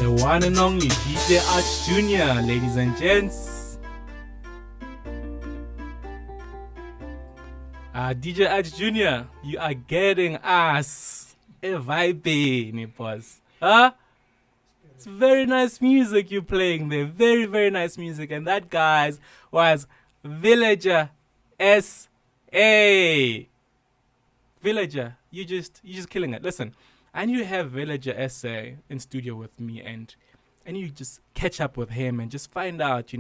The one and only DJ Arch Jr., ladies and gents. DJ Arch Jr., you are getting us a vibe, boss. Huh? It's very nice music you're playing there. Very, very nice music. And that, guys, was Villager S.A. Villager, you just killing it. Listen, I need to have Villager S.A. in studio with me and you just catch up with him and just find out,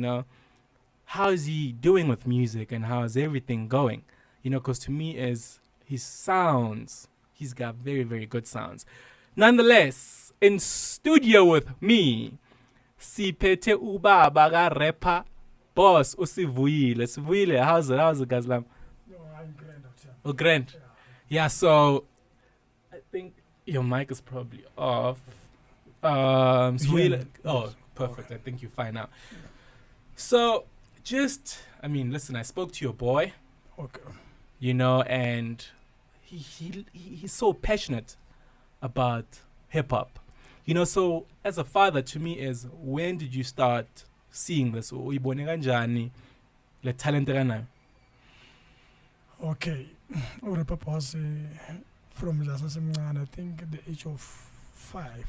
how is he doing with music and how is everything going? Because to me is his sounds. He's got very, very good sounds. Nonetheless, in studio with me, Sipete Ubaba ga rapper boss Sivuyile. Sivuyile, how's it, guys? No, I'm grand. Oh, grand. Yeah, so I think your mic is probably off. Sivuyile. Oh, perfect. I think you're fine now. So, listen, I spoke to your boy. Okay. And he's so passionate about hip hop. So as a father, to me, is when did you start seeing this? Uyibone kanjani le talent ekanayo? Okay. Urap was from Jasasemncane, I think at the age of 5.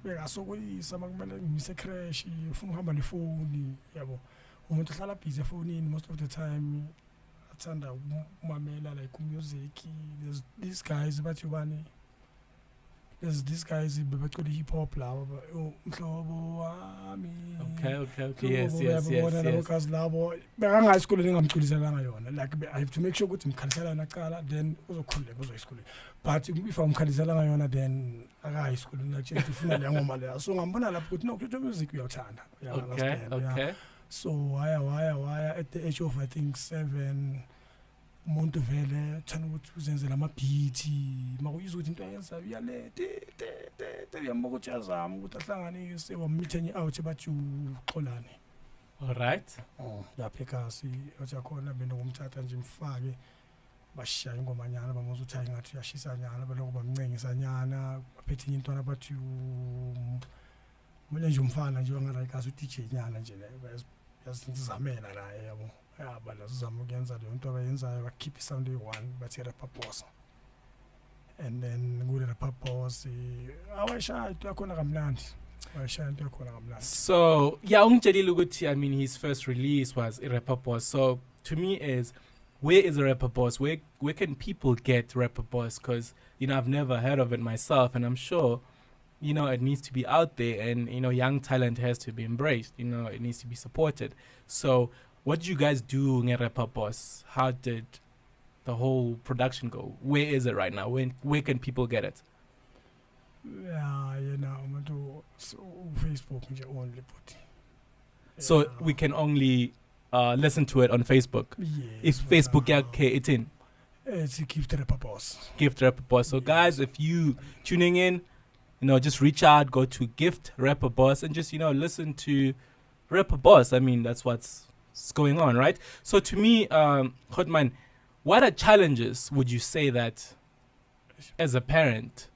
Bekasokolisa makumele ngise crash ufuna uhamba nefoni yabo. Umuntu uhlala busy efonini most of the time. Athanda umamela like music. There's these guys bathubani. There's these guys bebacula hip hop labo umhlobo wami. Okay. Yes. Because labo bekanga esikoleni ngamculiselanga yona. Like I have to make sure ukuthi mkhalisela naqala then uzokhuleka uzoyisikole. But if amkhaliselanga yona then aka esikoleni actually ufuna le ngoma leyo. So ngambona lapho ukuthi no kuthi music uyathanda. Okay. So why at the age of I think 7 umuntu vele thana ukuthi uzenzela ama beat makuyizwa ukuthi into ayenza uyale yamba ukuthi yazama ukuthi ahlanganise wammithenye out bathi uxolane. All right. Lapha ekhasi othi khona bena kumthatha nje mfake bashaya ingomanyana bamuza uthi ngathi uyashisa nyana baloko bamncengisa nyana baphethe intwana bathi mina nje umfana nje wangarayikazi uDJ nyana nje yazizamela naye yabo. Bala sizama ukuyenza le nto abayenzayo bakhipha isound eyi-1 bathi rapper boss. And then kule rapper boss awashaya into yakhona kamnandi. So ungitshelile ukuthi his first release was a rapper boss. So to me is where is a rapper boss? Where can people get rapper boss? Because I've never heard of it myself, and I'm sure it needs to be out there, and young talent has to be embraced. It needs to be supported. So what did you guys do in Rapper Boss? How did the whole production go? Where is it right now? Where can people get it? Yeah, so Facebook only put. So we can only listen to it on Facebook. Yes. If Facebook it's in. It's Gift Rapper Boss. Gift Rapper Boss. So guys, if you tuning in, just reach out, go to Gift Rapper Boss and just listen to Rapper Boss. That's what's going on, right? So to me, Hotman, what are challenges would you say that as a parent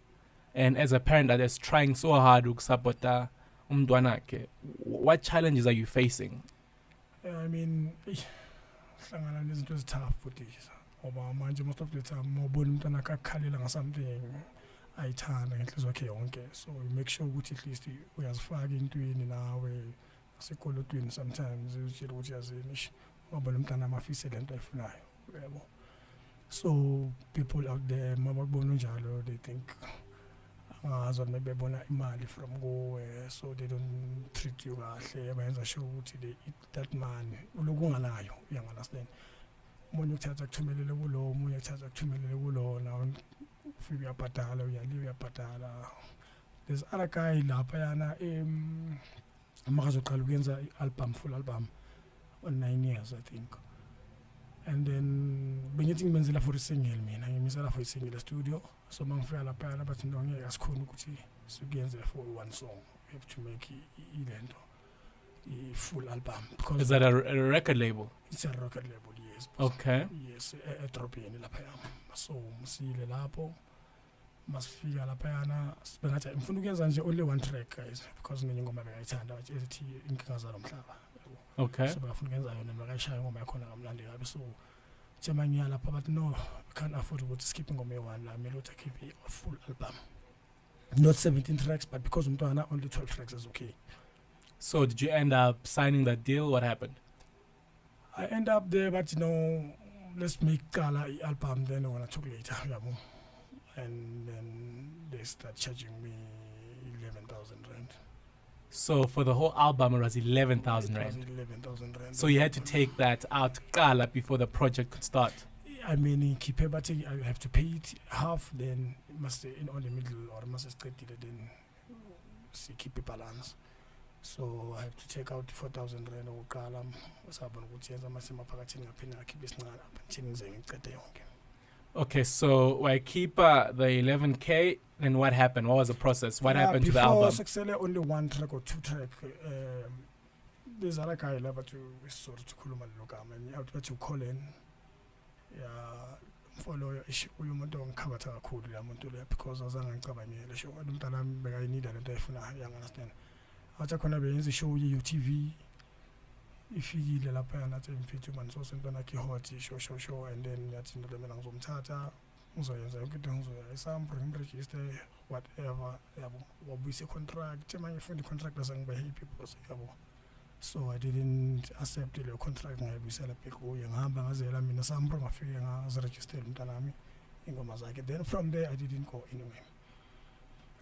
that is trying so hard to support umntwanakhe, what challenges are you facing? Hlangana nezinto ezitough futhi ngoba manje most of the time mawubona umntwanakhe akhalela ngasamething ayithanda ngenhliziyo yakhe yonke, so you make sure ukuthi at least uyazifaka intweni nawe sekolotweni sometimes utshela ukuthi yazini ngoba lo mntana amafise lento ayifunayo yabo. So people out there mabakubona njalo they think angazo maybe bebona imali from kuwe, so they don't treat you kahle, bayenza sure ukuthi they eat that money ulokunganayo, uyangalasela umunye ukuthatha kuthumelele kulo, umunye ukuthatha kuthumelele kulo, nawo ufika uyabhadala uyabhadala. There's other guy lapha yana makazoqala ukuyenza full album on 9 years I think, and then bengithi ngibenzela for a single, mina ngimisela for a single studio. So mangifika lapha bathi ngeke asikhona ukuthi sikuyenze for one song, we have to make ilento a full album. Because is that a record label? It's a record label, yes. Okay. Yes, a drop in lapha. So msile lapho masifika laphayana bengathi ngifuna ukuyenza nje only one track guys because nenye ingoma bengayithanda bathi ethi inkinga zalo mhlaba. Okay. So bengafuna ukuyenza yona bekayishaya ingoma yakhona ngamlandi kabi so thema ngiyalapha but no we can't afford ukuthi skip ingoma ye-1 la kumele ukuthi akhiphe a full album, not 17 tracks but because umntwana only 12 tracks is okay. So did you end up signing that deal? What happened? I end up there but let's make Kala album then when I took later yabo. And then they start charging me 11,000 rand. So for the whole album, it was 11,000 rand. 11,000 rand. So you had to take that out kala before the project could start. I mean, keep it, but I have to pay it half. Then must in on the middle or must straight it. Then see keep a balance. So I have to take out 4,000 rand or kala. What's happened? What's the masima pakating a pin? I keep this now. Okay, so I keep the 11K. Then what happened? What was the process? What happened to the album? Before Successful, only 1 track or 2 track. There's a guy love to sort of kuluma lokama and you have to call in. Yeah, follow issue. You want to cover a code. I'm going to because I was on the show. I don't know I need a telephone. I understand. I just want to be in the show you TV. If you get a pair, not in 2 months or something like you hot show, and then that's in the Melang from Tata. So, some register, whatever, what we say contract, my friend contract doesn't by people. So, I didn't accept the contract. I will sell a pick. I mean, some from a few as registered in Tanami in Gomazaki. Then from there, I didn't go anywhere.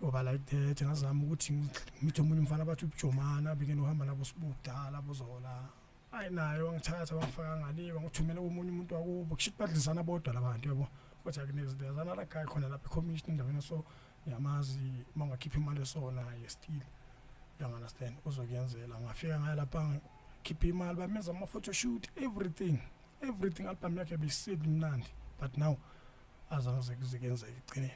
Over like that, and as I'm watching Mitomun Fanaba to Chomana, begin to have an Abusbuta, Labozola. I know, I'm tired of I live on 2 million women to go, but she patents on about the Lavantio. What I can is there's another guy calling up a commission, so Yamazi, Mama keep him on the so now, still. You understand? Also against the Lamafia, Alapang, keep him album, I'm a photo shoot, everything. Everything album can be said in Nand. But now, as I was against the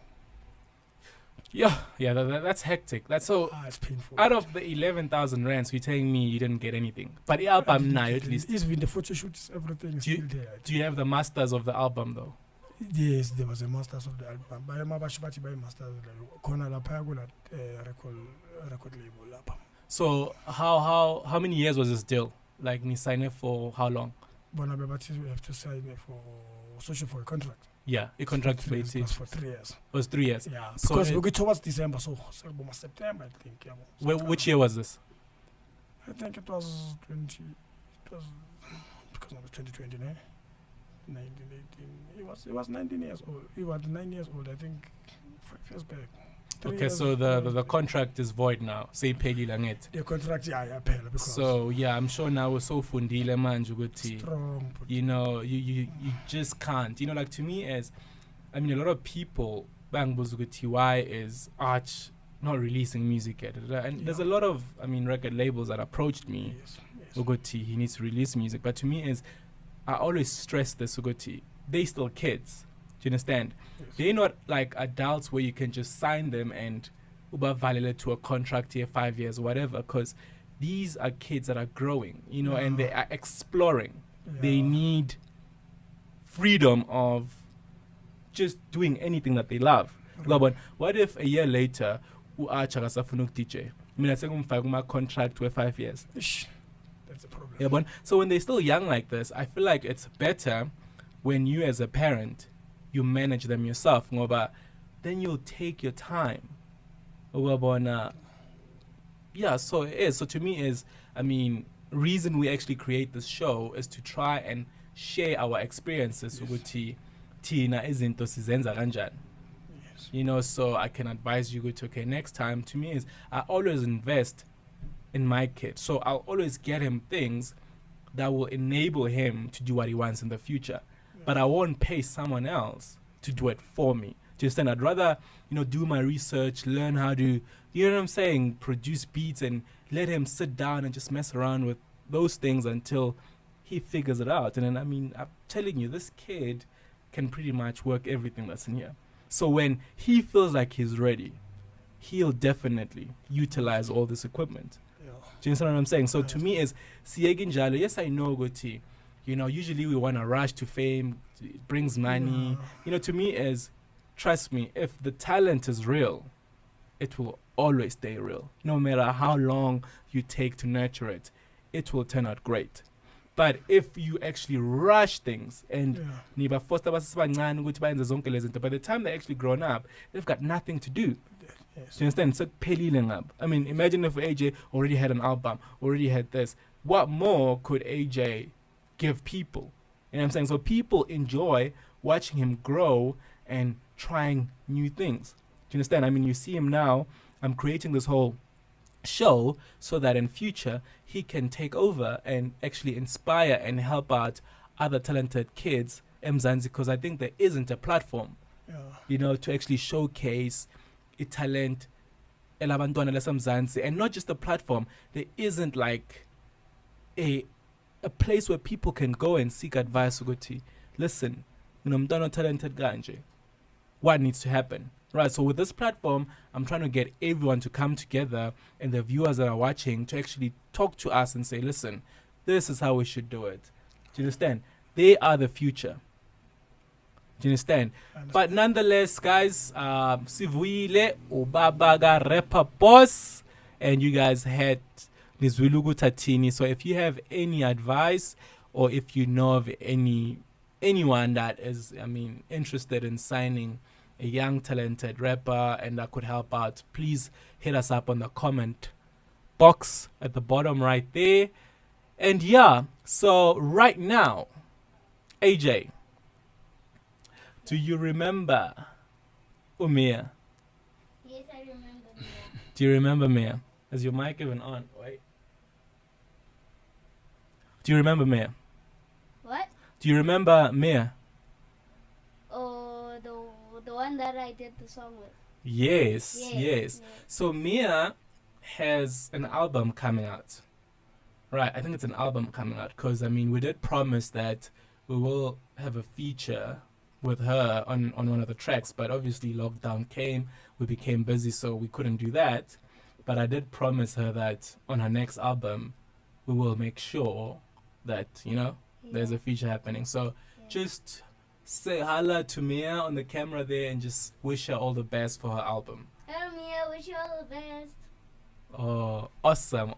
Yeah, that's hectic. That's so. It's painful. Out of the 11,000 rands, you're telling me you didn't get anything. But the album now, at least. Even the photo shoots, everything is still there. Do you have the masters of the album though? Yes, there was a masters of the album. By Mabashibati by masters, Kona La Pagula record label album. So how many years was this deal? Like, you signed it for how long? Bonababati, we have to sign it for social for a contract. Yeah, a contract for 3 years. For 3 years. It was 3 years. Yeah, so because we go towards December, so September, I think. Yeah, which year was this? I think it was because of 2020, 1918. It was 19 years old. He was 9 years old, I think, 5 years back. Okay, so the contract is void now. Say Peggy Langet. The contract, yeah, because so yeah, I'm sure now we're so fundile man, strong. You know, you just can't. You know, like to me as I mean a lot of people bang Buzuguti why is Arch not releasing music yet. And there's a lot of record labels that approached me. Yes. Ugoti, he needs to release music. But to me is I always stress this Ugoti. They still kids. Do you understand? Yes. They're not like adults where you can just sign them and uba validate to a contract here 5 years or whatever, because these are kids that are growing, you know, and they are exploring. Yeah. They need freedom of just doing anything that they love. Right. What if a year later uAcha akasafuna ukudj? Mina sekumfaka kuma contract for 5 years. Ish. That's a problem. Yeah, but so when they're still young like this, I feel like it's better when you as a parent you manage them yourself, ngoba then you'll take your time. Yeah, so it is. So to me is, reason we actually create this show is to try and share our experiences ukuthi thina izinto sizenza kanjani. Yes. You know, so I can advise you to okay, next time to me is I always invest in my kid. So I'll always get him things that will enable him to do what he wants in the future. But I won't pay someone else to do it for me. Do you understand? I'd rather, do my research, learn how to, you know what I'm saying, produce beats and let him sit down and just mess around with those things until he figures it out. And then, I'm telling you, this kid can pretty much work everything that's in here. So when he feels like he's ready, he'll definitely utilize all this equipment. Yeah. Do you understand what I'm saying? So to me is, Siyegin yes, I know, Goti. Usually we want to rush to fame. It brings money. To me is trust me, if the talent is real, it will always stay real. No matter how long you take to nurture it, it will turn out great. But if you actually rush things and Yeah. by the time they're actually grown up, they've got nothing to do. Yes. Do you understand? So I mean, imagine if AJ already had an album, already had this. What more could AJ give people? You know what I'm saying? So people enjoy watching him grow and trying new things. Do you understand? I mean, you see him now. I'm creating this whole show so that in future he can take over and actually inspire and help out other talented kids Mzansi, because I think there isn't a platform, Yeah. you know, to actually showcase a talent elabantwana lasemzansi, and not just a platform. There isn't like a place where people can go and seek advice. Ukuthi, listen, nginomntwana talented kanje, what needs to happen? Right, so with this platform, I'm trying to get everyone to come together and the viewers that are watching to actually talk to us and say, listen, this is how we should do it. Do you understand? They are the future. Do you understand? But nonetheless, guys, Sivuyile, Ubabaga Rapper Boss, and you guys had Nizwilugu Tatini. So if you have any advice, or if you know of anyone that is, I mean, interested in signing a young talented rapper and that could help out, please hit us up on the comment box at the bottom right there. And yeah, so right now, AJ, do you remember Umia? Yes, I remember Mia. Do you remember Mia? Is your mic even on? Wait. Do you remember Mia? What? Do you remember Mia? Oh, the one that I did the song with. Yes. So Mia has an album coming out. Right, I think it's an album coming out because, I mean, we did promise that we will have a feature with her on one of the tracks, but obviously lockdown came, we became busy, so we couldn't do that. But I did promise her that on her next album, we will make sure that, you know, there's a feature happening. So just say hello to Mia on the camera there and just wish her all the best for her album. Hello, Mia. Wish you all the best. Oh, awesome.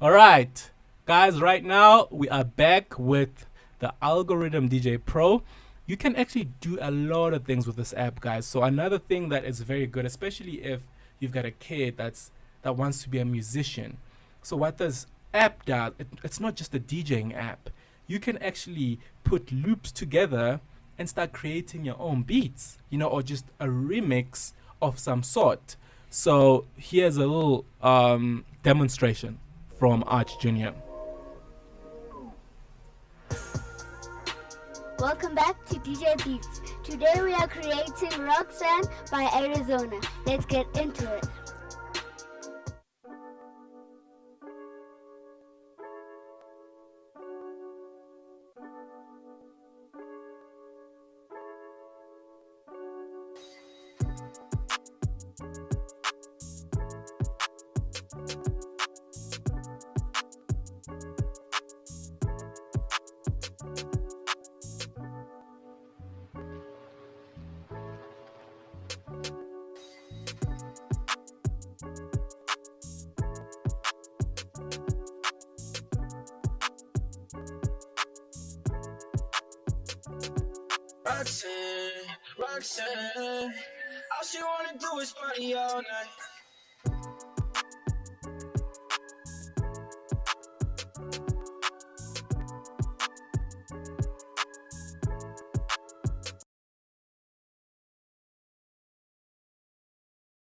All right, guys, right now we are back with the Algorithm DJ Pro. You can actually do a lot of things with this app, guys. So another thing that is very good, especially if you've got a kid that wants to be a musician. So what this app does, it's not just a DJing app. You can actually put loops together and start creating your own beats, you know, or just a remix of some sort. So here's a little demonstration from Arch Jr. Welcome back to DJ Beats. Today we are creating Roxanne by Arizona. Let's get into it. Roxanne, all she wanna do is party all night.